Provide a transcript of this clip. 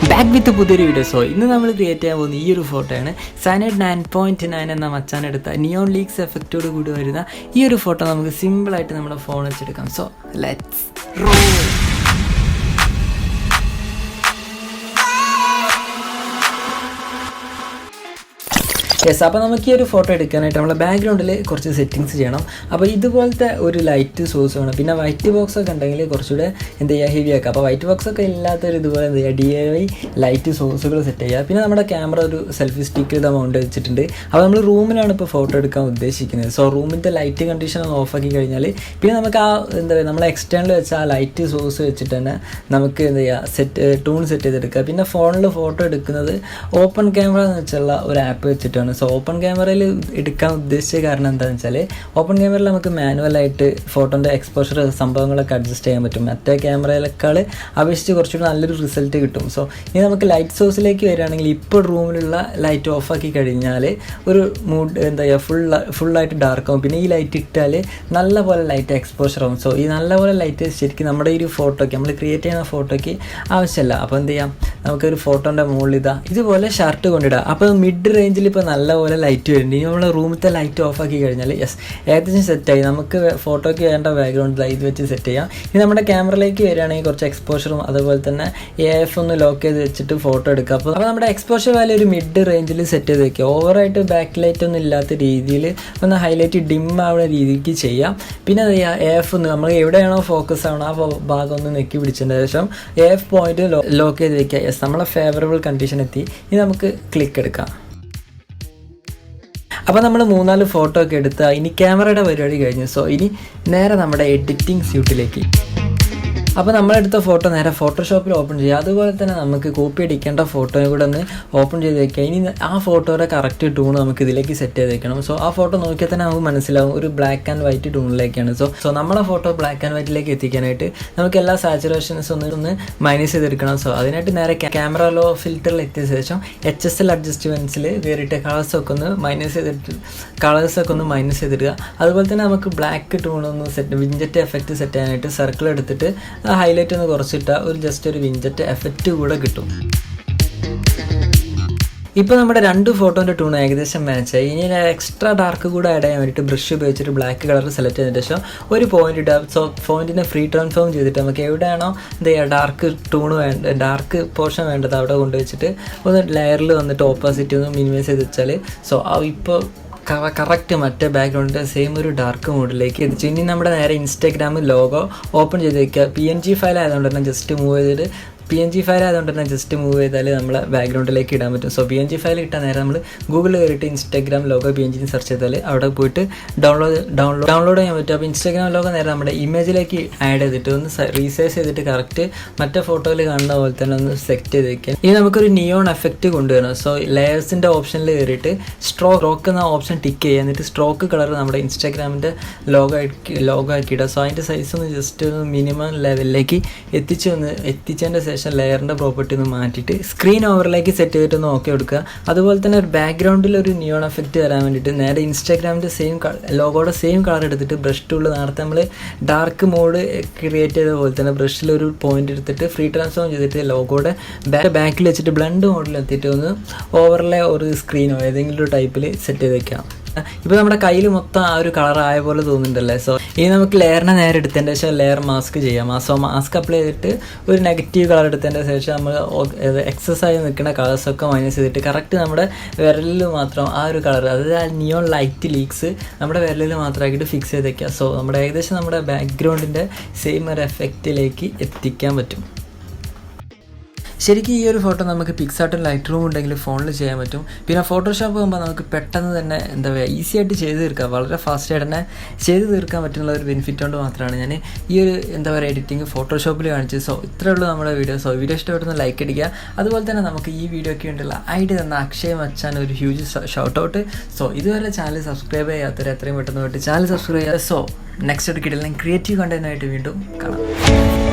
Back with പുതിയൊരു video. So ഇന്ന് നമ്മൾ ക്രിയേറ്റ് ചെയ്യാൻ പോകുന്ന ഈ ഒരു ഫോട്ടോയാണ് സയനൈഡ് 9.9 എന്ന മച്ചാനെടുത്ത നിയോൺ ലീക്സ് എഫക്റ്റോട് കൂടി വരുന്ന ഈ ഒരു ഫോട്ടോ നമുക്ക് സിമ്പിളായിട്ട് നമ്മുടെ ഫോൺ വെച്ചെടുക്കാം. So let's roll. യെസ്, അപ്പോൾ നമുക്ക് ഈ ഒരു ഫോട്ടോ എടുക്കാനായിട്ട് നമ്മുടെ ബാക്ക്ഗ്രൗണ്ടിൽ കുറച്ച് സെറ്റിങ്സ് ചെയ്യണം. അപ്പോൾ ഇതുപോലത്തെ ഒരു ലൈറ്റ് സോഴ്സ് വേണം. പിന്നെ വൈറ്റ് ബോക്സ് ഒക്കെ ഉണ്ടെങ്കിൽ കുറച്ചുകൂടെ എന്ത് ചെയ്യുക, ഹെവി ആക്കുക. അപ്പോൾ വൈറ്റ് ബോക്സ് ഒക്കെ ഇല്ലാത്തൊരു ഇതുപോലെ എന്ത് ചെയ്യുക, DIY ലൈറ്റ് സോഴ്സുകൾ സെറ്റ് ചെയ്യുക. പിന്നെ നമ്മുടെ ക്യാമറ ഒരു സെൽഫി സ്റ്റിക്ക് മൗണ്ട് വെച്ചിട്ടുണ്ട്. അപ്പോൾ നമ്മൾ റൂമിലാണ് ഇപ്പോൾ ഫോട്ടോ എടുക്കാൻ ഉദ്ദേശിക്കുന്നത്. സോ റൂമിൻ്റെ ലൈറ്റ് കണ്ടീഷൻ ഒന്ന് ഓഫാക്കി കഴിഞ്ഞാൽ പിന്നെ നമുക്ക് ആ എന്താ പറയുക, നമ്മൾ എക്സ്റ്റേണൽ വെച്ച ആ ലൈറ്റ് സോഴ്സ് വെച്ചിട്ട് തന്നെ നമുക്ക് എന്ത് ചെയ്യുക, ടൂൺ സെറ്റ് ചെയ്തെടുക്കുക. പിന്നെ ഫോണിൽ ഫോട്ടോ എടുക്കുന്നത് ഓപ്പൺ ക്യാമറ എന്ന് വെച്ചുള്ള ഒരു ആപ്പ് വെച്ചിട്ടാണ്. സോ ഓപ്പൺ ക്യാമറയിൽ എടുക്കാൻ ഉദ്ദേശിച്ച കാരണം എന്താണെന്ന് വെച്ചാൽ ഓപ്പൺ ക്യാമറയിൽ നമുക്ക് മാനുവലായിട്ട് ഫോട്ടോൻ്റെ എക്സ്പോഷർ സംഭവങ്ങളൊക്കെ അഡ്ജസ്റ്റ് ചെയ്യാൻ പറ്റും. മറ്റേ ക്യാമറയിലേക്കാൾ അപേക്ഷിച്ച് കുറച്ചുകൂടി നല്ലൊരു റിസൾട്ട് കിട്ടും. സോ ഇനി നമുക്ക് ലൈറ്റ് സോഴ്സിലേക്ക് വരികയാണെങ്കിൽ ഇപ്പോൾ റൂമിലുള്ള ലൈറ്റ് ഓഫാക്കി കഴിഞ്ഞാൽ ഒരു മൂഡ് എന്താ ചെയ്യുക, ഫുള്ളായിട്ട് ഡാർക്കാവും. പിന്നെ ഈ ലൈറ്റ് ഇട്ടാൽ നല്ല പോലെ ലൈറ്റ് എക്സ്പോഷർ ആവും. സോ ഈ നല്ല പോലെ ലൈറ്റ് ശരിക്കും നമ്മുടെ ഈ ഒരു ഫോട്ടോയ്ക്ക്, നമ്മൾ ക്രിയേറ്റ് ചെയ്യുന്ന ഫോട്ടോയ്ക്ക് ആവശ്യമില്ല. അപ്പോൾ എന്ത് ചെയ്യാം, നമുക്കൊരു ഫോട്ടോൻ്റെ മുകളിൽ ഇതുപോലെ ഷർട്ട് കൊണ്ടിടാം. അപ്പോൾ മിഡ് റേഞ്ചിൽ ഇപ്പോൾ നല്ലപോലെ ലൈറ്റ് വരുന്നുണ്ട്. ഇനി നമ്മൾ റൂമിലത്തെ ലൈറ്റ് ഓഫാക്കി കഴിഞ്ഞാൽ യെസ്, ഏകദേശം സെറ്റായി. നമുക്ക് ഫോട്ടോയ്ക്ക് വേണ്ട ബാക്ക്ഗ്രൗണ്ട് ഇത് വെച്ച് സെറ്റ് ചെയ്യാം. ഇനി നമ്മുടെ ക്യാമറയിലേക്ക് വരികയാണെങ്കിൽ കുറച്ച് എക്സ്പോഷറും അതുപോലെ തന്നെ AF ഒന്ന് ലോക്ക് ചെയ്ത് വെച്ചിട്ട് ഫോട്ടോ എടുക്കുക. അപ്പോൾ നമ്മുടെ എക്സ്പോഷർ വാല്യൂ ഒരു മിഡ് റേഞ്ചിൽ സെറ്റ് ചെയ്ത് വെക്കുക. ഓവറായിട്ട് ബാക്ക് ലൈറ്റ് ഒന്നും ഇല്ലാത്ത രീതിയിൽ ഒന്ന് ഹൈലൈറ്റ് ഡിം ആവുന്ന രീതിക്ക് ചെയ്യാം. പിന്നെ അത് AF ഒന്ന് നമ്മൾ എവിടെയാണോ ഫോക്കസ് ആവണം ആ ഭാഗം ഒന്ന് നെക്കി പിടിച്ചതിന് ശേഷം AF പോയിന്റ് ലോക്ക് ചെയ്ത് വെക്കുക. യെസ്, നമ്മളെ ഫേവറബിൾ കണ്ടീഷൻ എത്തി. ഇനി നമുക്ക് ക്ലിക്ക് എടുക്കാം. അപ്പോൾ നമ്മൾ 3-4 ഫോട്ടോ ഒക്കെ എടുത്താൽ ഇനി ക്യാമറയുടെ പരിപാടി കഴിഞ്ഞു. സോ ഇനി നേരെ നമ്മുടെ എഡിറ്റിംഗ് സ്യൂട്ടിലേക്ക്. അപ്പോൾ നമ്മളെടുത്ത ഫോട്ടോ നേരെ ഫോട്ടോഷോപ്പിൽ ഓപ്പൺ ചെയ്യുക. അതുപോലെ തന്നെ നമുക്ക് കോപ്പി അടിക്കേണ്ട ഫോട്ടോയും കൂടെ ഒന്ന് ഓപ്പൺ ചെയ്ത് വെക്കുക. ഇനി ആ ഫോട്ടോയുടെ കറക്റ്റ് ടൂൺ നമുക്ക് ഇതിലേക്ക് സെറ്റ് ചെയ്ത് വെക്കണം. സോ ആ ഫോട്ടോ നോക്കിയാൽ തന്നെ നമുക്ക് മനസ്സിലാവും ഒരു ബ്ലാക്ക് ആൻഡ് വൈറ്റ് ടൂണിലേക്കാണ്. സോ നമ്മളെ ഫോട്ടോ ബ്ലാക്ക് ആൻഡ് വൈറ്റിലേക്ക് എത്തിക്കാനായിട്ട് നമുക്ക് എല്ലാ സാച്ചുറേഷൻസ് ഒന്ന് മൈനസ് ചെയ്തെടുക്കണം. സോ അതിനായിട്ട് നേരെ ക്യാമറ ലോ ഫിൽറ്ററിൽ എത്തിയ ശേഷം HSL അഡ്ജസ്റ്റ്മെൻറ്റ്സിൽ കയറിയിട്ട് കളേഴ്സൊക്കെ ഒന്ന് മൈനസ് ചെയ്തിടുക. അതുപോലെ തന്നെ നമുക്ക് ബ്ലാക്ക് ടൂണൊന്ന് വിഞ്ചറ്റ് എഫക്റ്റ് സെറ്റ് ചെയ്യാനായിട്ട് സർക്കിൾ എടുത്തിട്ട് ഹൈലൈറ്റ് ഒന്ന് കുറച്ചിട്ടാൽ ജസ്റ്റ് ഒരു വിഞ്ചറ്റ് എഫക്റ്റ് കൂടെ കിട്ടും. ഇപ്പോൾ നമ്മുടെ 2 ഫോട്ടോൻ്റെ ടൂൺ ഏകദേശം മാച്ചായി. ഇനി എക്സ്ട്രാ ഡാർക്ക് കൂടെ ആഡ് ചെയ്യാൻ വേണ്ടിയിട്ട് ബ്രഷ് ഉപയോഗിച്ചിട്ട് ബ്ലാക്ക് കളർ സെലക്ട് ചെയ്തതിന് ശേഷം ഒരു പോയിന്റ് ഇടുക. സോ പോയിന്റിനെ ഫ്രീ ട്രാൻസ്ഫോം ചെയ്തിട്ട് നമുക്ക് എവിടെയാണോ എന്ത് ചെയ്യുക, ഡാർക്ക് പോർഷൻ വേണ്ടത് അവിടെ കൊണ്ടുവച്ചിട്ട് ഒന്ന് ലെയറിൽ വന്നിട്ട് ഓപ്പോസിറ്റ് ഒന്ന് മിനിമൈസ് ചെയ്ത് വെച്ചാൽ സോ ഇപ്പോൾ കറക്റ്റ് മറ്റേ ബാക്ക്ഗ്രൗണ്ടിൻ്റെ സെയിം ഒരു ഡാർക്ക് മോഡിലേക്ക് എത്തിച്ചു. ഇനി നമ്മുടെ നേരെ ഇൻസ്റ്റാഗ്രാം ലോഗോ ഓപ്പൺ ചെയ്ത് വയ്ക്കുക. PNG ഫയൽ ആയതുകൊണ്ട് തന്നെ ജസ്റ്റ് മൂവ് ചെയ്താൽ നമ്മളെ ബാക്ക്ഗ്രൗണ്ടിലേക്ക് ഇടാൻ പറ്റും. സോ PNG ഫയൽ ഇട്ടാൽ നേരെ നമ്മൾ ഗൂഗിളിൽ കയറിയിട്ട് ഇൻസ്റ്റാഗ്രാം ലോഗോ PNG സെർച്ച് ചെയ്താൽ അവിടെ പോയിട്ട് ഡൗൺലോഡ് ചെയ്യാൻ പറ്റും. അപ്പോൾ ഇൻസ്റ്റാഗ്രാം ലോഗോ നേരെ നമ്മുടെ ഇമേജിലേക്ക് ആഡ് ചെയ്തിട്ട് ഒന്ന് റീസൈസ് ചെയ്തിട്ട് കറക്റ്റ് മറ്റേ ഫോട്ടോയിൽ കാണുന്ന പോലെ തന്നെ ഒന്ന് സെറ്റ് ചെയ്ത് വയ്ക്കുക. ഇനി നമുക്കൊരു നിയോൺ എഫക്റ്റ് കൊണ്ടുവരണം. സോ ലെയേഴ്സിൻ്റെ ഓപ്ഷനിൽ കയറിയിട്ട് സ്ട്രോക്ക് എന്ന ഓപ്ഷൻ ടിക്ക് ചെയ്യുക. എന്നിട്ട് സ്ട്രോക്ക് കളർ നമ്മുടെ ഇൻസ്റ്റാഗ്രാമിൻ്റെ ലോഗോ ആക്കിയിടുക. സോ അതിൻ്റെ സൈസ് ഒന്ന് ജസ്റ്റ് ഒന്ന് മിനിമം ലെവലിലേക്ക് എത്തിച്ചതിൻ്റെ ശേഷം ലെയറിൻ്റെ പ്രോപ്പർട്ടി ഒന്ന് മാറ്റിയിട്ട് സ്ക്രീൻ ഓവറിലേക്ക് സെറ്റ് ചെയ്തിട്ട് ഒന്ന് ഓക്കെ കൊടുക്കുക. അതുപോലെ തന്നെ ഒരു ബാക്ക്ഗ്രൗണ്ടിൽ ഒരു നിയോൺ എഫക്റ്റ് വരാൻ വേണ്ടിയിട്ട് നേരെ ഇൻസ്റ്റാഗ്രാമിൻ്റെ ലോഗോയുടെ സെയിം കളർ എടുത്തിട്ട് ബ്രഷ് ടൂളിൽ നേരത്തെ നമ്മൾ ഡാർക്ക് മോഡ് ക്രിയേറ്റ് ചെയ്ത പോലെ തന്നെ ബ്രഷിൽ ഒരു പോയിന്റ് എടുത്തിട്ട് ഫ്രീ ട്രാൻസ്ഫോം ചെയ്തിട്ട് ലോഗോയുടെ ബാക്കിൽ വെച്ചിട്ട് ബ്ലണ്ട് മോഡിൽ എത്തിയിട്ട് ഒന്ന് ഓവർലേ ഒരു സ്ക്രീനോ ഏതെങ്കിലും ഒരു ടൈപ്പിൽ സെറ്റ് ചെയ്ത് വെക്കാം. ഇപ്പോൾ നമ്മുടെ കയ്യിൽ മൊത്തം ആ ഒരു കളർ ആയ പോലെ തോന്നുന്നുണ്ടല്ലേ. സോ ഇനി നമുക്ക് ലെയറിനെ നേരെ എടുത്തതിൻ്റെ ശേഷം ലെയർ മാസ്ക് ചെയ്യാം. സോ മാസ്ക് അപ്ലൈ ചെയ്തിട്ട് ഒരു നെഗറ്റീവ് കളർ എടുത്തതിൻ്റെ ശേഷം നമ്മൾ എക്സസ് ആയി നിൽക്കുന്ന കളേഴ്സൊക്കെ മൈനസ് ചെയ്തിട്ട് കറക്റ്റ് നമ്മുടെ വിരലിൽ മാത്രം ആ ഒരു കളർ, അതായത് ആ നിയോൺ ലൈറ്റ് ലീക്സ് നമ്മുടെ വിരലിൽ മാത്രമാക്കിയിട്ട് ഫിക്സ് ചെയ്ത് വയ്ക്കുക. സോ നമ്മുടെ ഏകദേശം നമ്മുടെ ബാക്ക്ഗ്രൗണ്ടിൻ്റെ സെയിം ഒരു എഫക്റ്റിലേക്ക് എത്തിക്കാൻ പറ്റും. ശരിക്കും ഈ ഒരു ഫോട്ടോ നമുക്ക് പിക്സാർട്ടും ലൈറ്റ് റൂം ഉണ്ടെങ്കിൽ ഫോണിൽ ചെയ്യാൻ പറ്റും. പിന്നെ ഫോട്ടോഷോപ്പ് പോകുമ്പോൾ നമുക്ക് പെട്ടെന്ന് തന്നെ എന്താ പറയുക, ഈസി ആയിട്ട് ചെയ്ത് തീർക്കാം. വളരെ ഫാസ്റ്റായിട്ട് തന്നെ ചെയ്ത് തീർക്കാൻ പറ്റുന്ന ഒരു ബെനിഫിറ്റ് കൊണ്ട് മാത്രമാണ് ഞാൻ ഈ ഒരു എന്താ പറയുക എഡിറ്റിംഗ് ഫോട്ടോഷോപ്പിൽ കാണിച്ചത്. സോ ഇത്രയേ ഉള്ളൂ നമ്മുടെ വീഡിയോ. സോ വീഡിയോ ഇഷ്ടപ്പെടുന്ന ലൈക്ക് അടിക്കുക. അതുപോലെ തന്നെ നമുക്ക് ഈ വീഡിയോയ്ക്ക് വേണ്ടിയുള്ള ഐഡിയ തന്ന അക്ഷയ് മച്ചാൻ ഒരു ഹ്യൂജ് ഷൗട്ട് ഔട്ട്. സോ ഇതുവരെ ചാനൽ സബ്സ്ക്രൈബ് ചെയ്യാത്തവരെ എത്രയും പെട്ടെന്ന് പോയിട്ട് ചാനൽ സബ്സ്ക്രൈബ് ചെയ്യുക. സോ നെക്സ്റ്റ് ഒരു കിടലും ക്രിയേറ്റീവ് കണ്ടന്റുമായിട്ട് വീണ്ടും കാണാം.